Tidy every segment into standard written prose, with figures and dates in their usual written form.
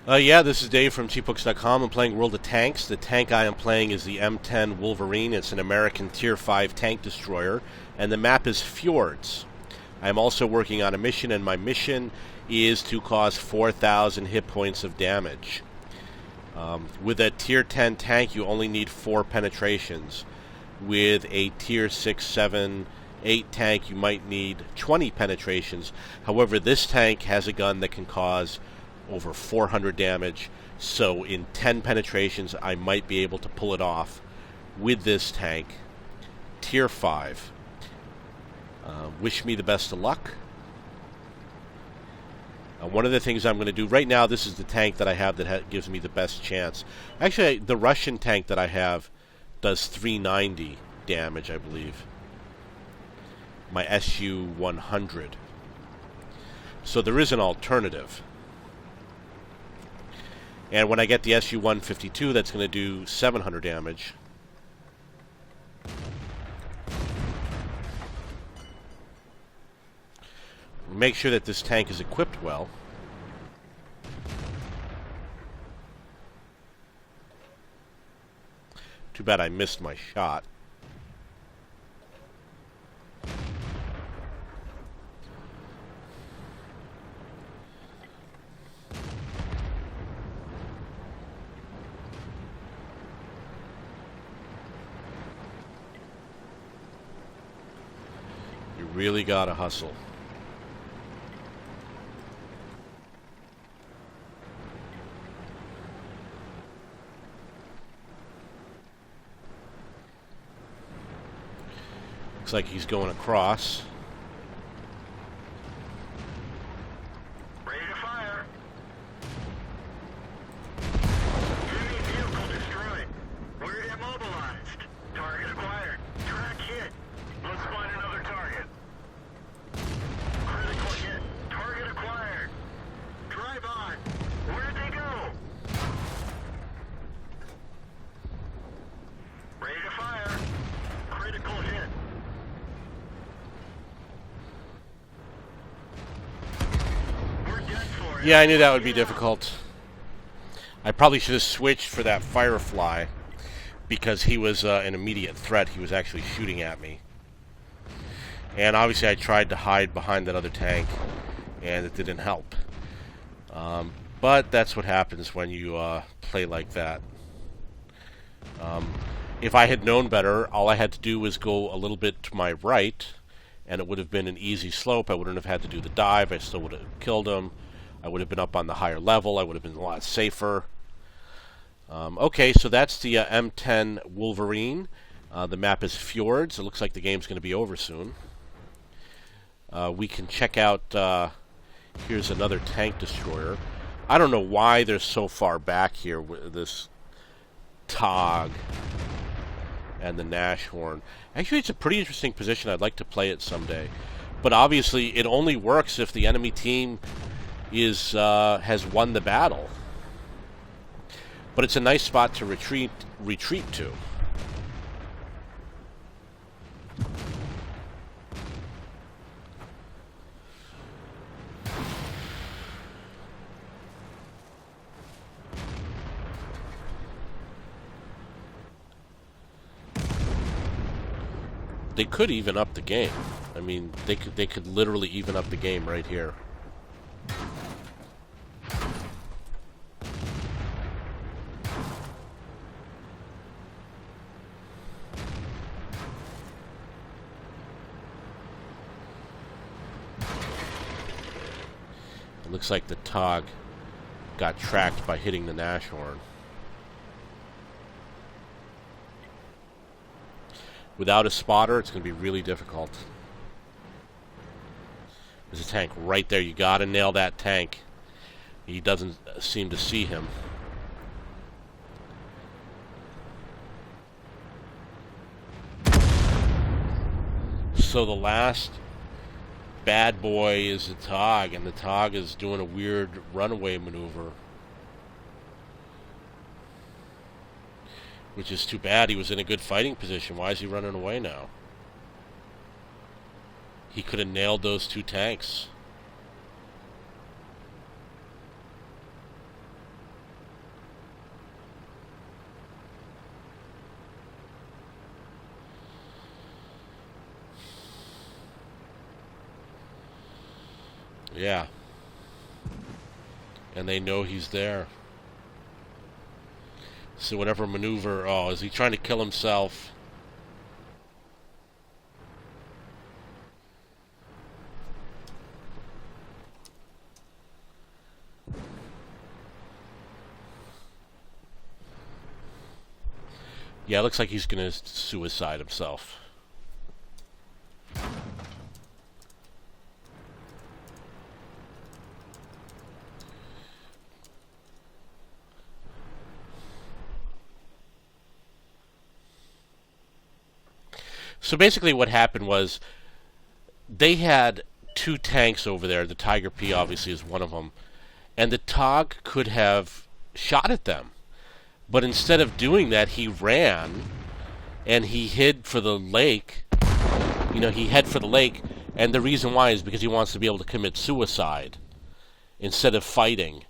Yeah, this is Dave from cheapbooks.com. I'm playing World of Tanks. The tank I am playing is the M10 Wolverine. It's an American Tier 5 tank destroyer, and the map is Fjords. I'm also working on a mission, and my mission is to cause 4,000 hit points of damage. With a Tier 10 tank, you only need 4 penetrations. With a Tier 6, 7, 8 tank, you might need 20 penetrations. However, this tank has a gun that can cause over 400 damage, so in 10 penetrations I might be able to pull it off with this tank. Tier 5. Wish me the best of luck. One of the things I'm going to do right now, this is the tank that I have that gives me the best chance. Actually, the Russian tank that I have does 390 damage, I believe. My SU-100. So there is an alternative. And when I get the SU-152, that's going to do 700 damage. Make sure that this tank is equipped well. Too bad I missed my shot. You really gotta hustle. Looks like he's going across. Ready to fire. Enemy vehicle destroyed. We're immobilized. Target acquired. Track hit. Let's find another target. Critical hit. Target acquired. Drive on. Where'd they go? Ready to fire. Critical hit. We're dead for it. Yeah, I knew that would be difficult. I probably should have switched for that Firefly because he was an immediate threat. He was actually shooting at me. And obviously I tried to hide behind that other tank, and it didn't help. But that's what happens when you play like that. If I had known better, all I had to do was go a little bit to my right, and it would have been an easy slope. I wouldn't have had to do the dive. I still would have killed him. I would have been up on the higher level. I would have been a lot safer. Okay, so that's the M10 Wolverine. The map is Fjords. It looks like the game's going to be over soon. We can check out, here's another tank destroyer. I don't know why they're so far back here with this Tog and the Nashorn. Actually, it's a pretty interesting position. I'd like to play it someday. But obviously, it only works if the enemy team has won the battle. But it's a nice spot to retreat to. They could even up the game. I mean, they could literally even up the game right here. It looks like the Tog got tracked by hitting the Nashorn. Without a spotter, it's going to be really difficult. There's a tank right there. You got to nail that tank. He doesn't seem to see him. So the last bad boy is the Tog, and the Tog is doing a weird runaway maneuver. Which is too bad. He was in a good fighting position. Why is he running away now? He could have nailed those two tanks. Yeah. And they know he's there. So whatever maneuver... Oh, is he trying to kill himself? Yeah, it looks like he's going to suicide himself. So basically what happened was they had two tanks over there. The Tiger P obviously is one of them. And the TOG could have shot at them. But instead of doing that, he ran and he hid for the lake. You know, he hid for the lake. And the reason why is because he wants to be able to commit suicide instead of fighting.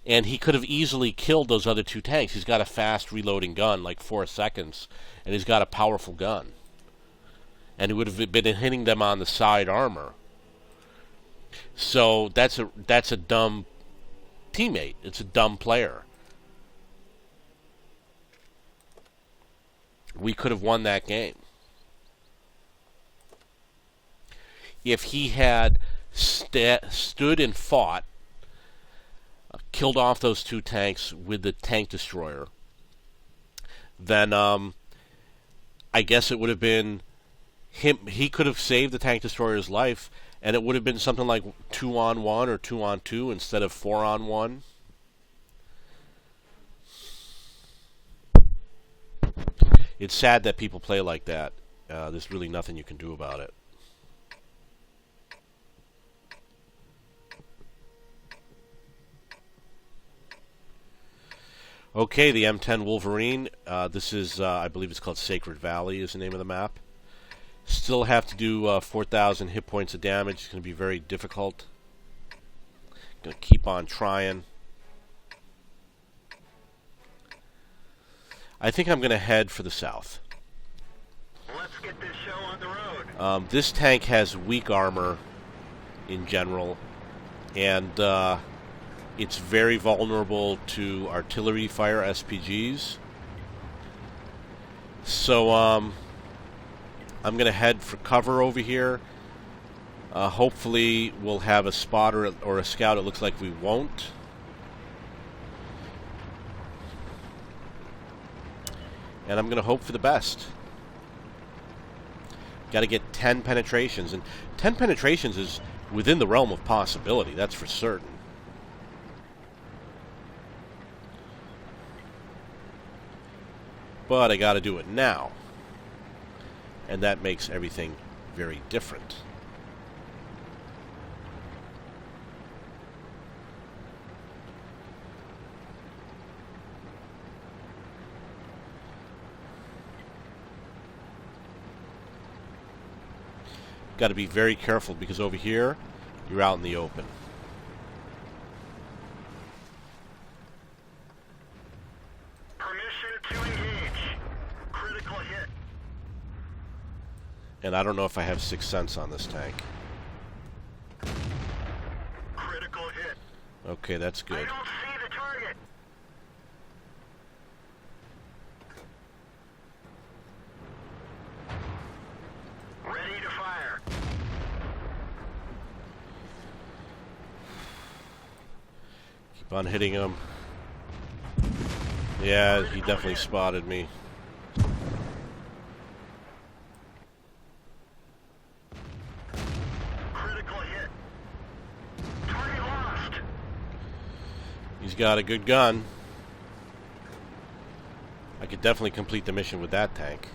And he could have easily killed those other two tanks. He's got a fast reloading gun, like 4 seconds. And he's got a powerful gun. And he would have been hitting them on the side armor. So that's a dumb teammate. It's a dumb player. We could have won that game. If he had stood and fought, killed off those two tanks with the tank destroyer, then I guess it would have been him. He could have saved the tank destroyer's life, and it would have been something like 2-on-1 or 2-on-2 instead of 4-on-1. It's sad that people play like that. There's really nothing you can do about it. Okay, the M10 Wolverine. This is, I believe it's called Sacred Valley is the name of the map. Still have to do 4,000 hit points of damage. It's going to be very difficult. Going to keep on trying. I think I'm going to head for the south. Let's get this show on the road. This tank has weak armor in general, and it's very vulnerable to artillery fire SPGs. So I'm going to head for cover over here. Hopefully we'll have a spotter or a scout. It looks like we won't. And I'm going to hope for the best. Got to get 10 penetrations. And 10 penetrations is within the realm of possibility. That's for certain. But I got to do it now. And that makes everything very different. Got to be very careful because over here, you're out in the open. Permission to engage. Critical hit. And I don't know if I have Sixth Sense on this tank. Critical hit. Okay, that's I good. don't see the target. Ready to fire. Keep on hitting him. Yeah, he definitely spotted me. Critical hit. Target lost. He's got a good gun. I could definitely complete the mission with that tank.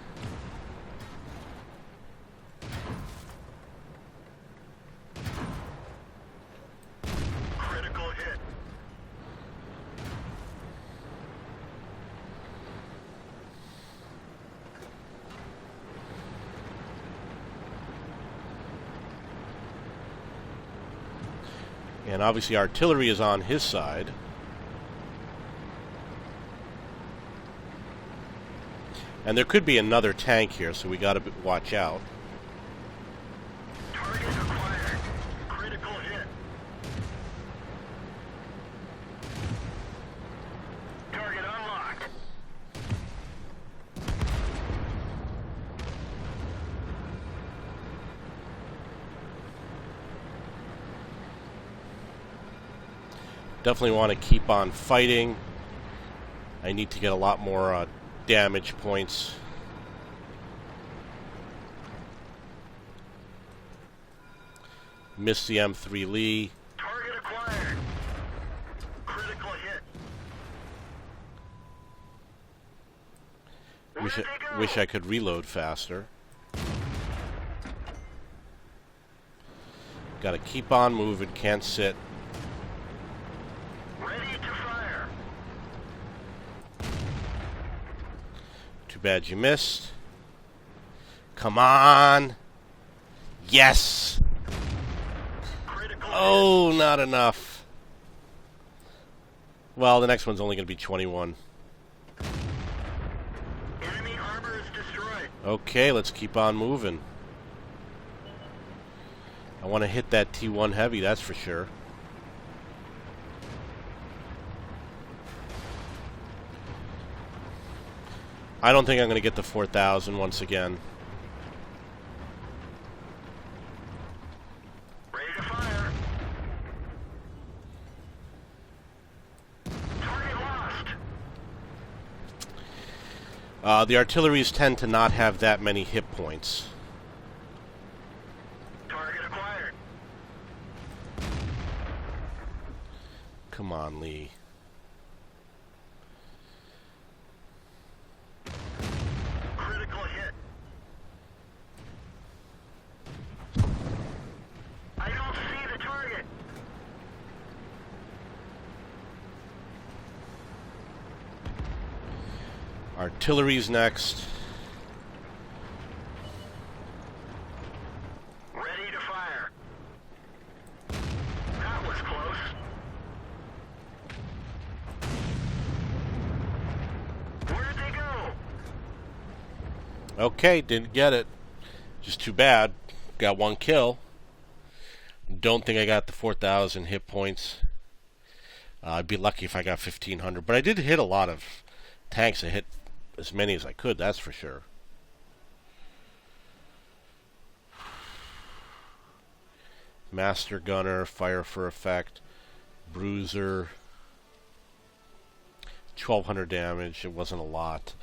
Critical hit. And obviously artillery is on his side. And there could be another tank here, so we got to watch out. Target acquired. Critical hit. Definitely want to keep on fighting. I need to get a lot more damage points. Missed the M3 Lee. Target acquired. Critical hit. Wish I could reload faster. Gotta keep on moving, can't sit. Ready to fire. Too bad you missed. Come on! Yes! Critical Oh, not enough. Well, the next one's only going to be 21. hit. Enemy armor is destroyed. Okay, let's keep on moving. I want to hit that T1 heavy, that's for sure. I don't think I'm going to get the 4,000 once again. Ready to fire. Target lost. The artilleries tend to not have that many hit points. Target acquired. Come on, Lee. Critical hit. I don't see the target. Artillery's next. Ready to fire. That was close. Where'd they go? Okay, didn't get it. Just too bad. Got one kill. Don't think I got the 4,000 hit points. I'd be lucky if I got 1,500. But I did hit a lot of tanks. I hit as many as I could, that's for sure. Master Gunner, Fire for Effect, Bruiser. 1,200 damage. It wasn't a lot.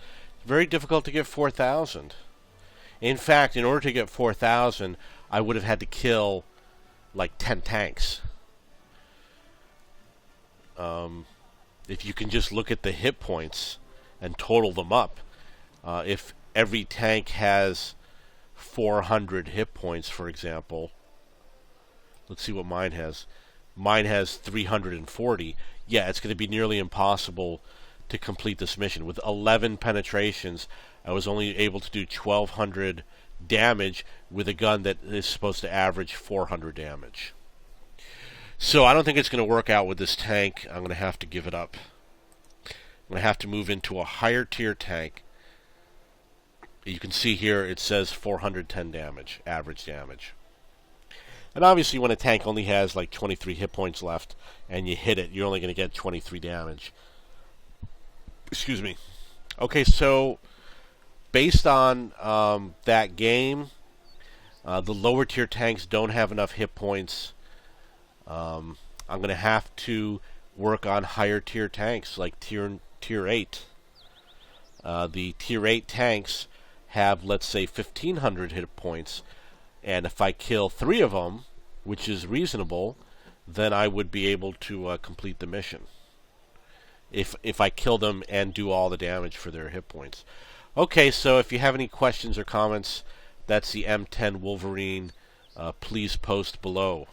Very difficult to get 4,000. In fact, in order to get 4,000, I would have had to kill like 10 tanks. If you can just look at the hit points and total them up, if every tank has 400 hit points, for example, let's see what mine has. Mine has 340. Yeah, it's going to be nearly impossible to complete this mission. With 11 penetrations, I was only able to do 1,200 damage with a gun that is supposed to average 400 damage. So I don't think it's going to work out with this tank. I'm going to have to give it up. I'm going to have to move into a higher tier tank. You can see here it says 410 damage, average damage. And obviously when a tank only has like 23 hit points left and you hit it, you're only going to get 23 damage. Excuse me. Okay, so based on that game, the lower tier tanks don't have enough hit points. I'm going to have to work on higher tier tanks like tier 8. The tier 8 tanks have, let's say, 1,500 hit points, and if I kill 3 of them, which is reasonable, then I would be able to complete the mission. If I kill them and do all the damage for their hit points. Okay, so if you have any questions or comments, that's the M10 Wolverine. Please post below.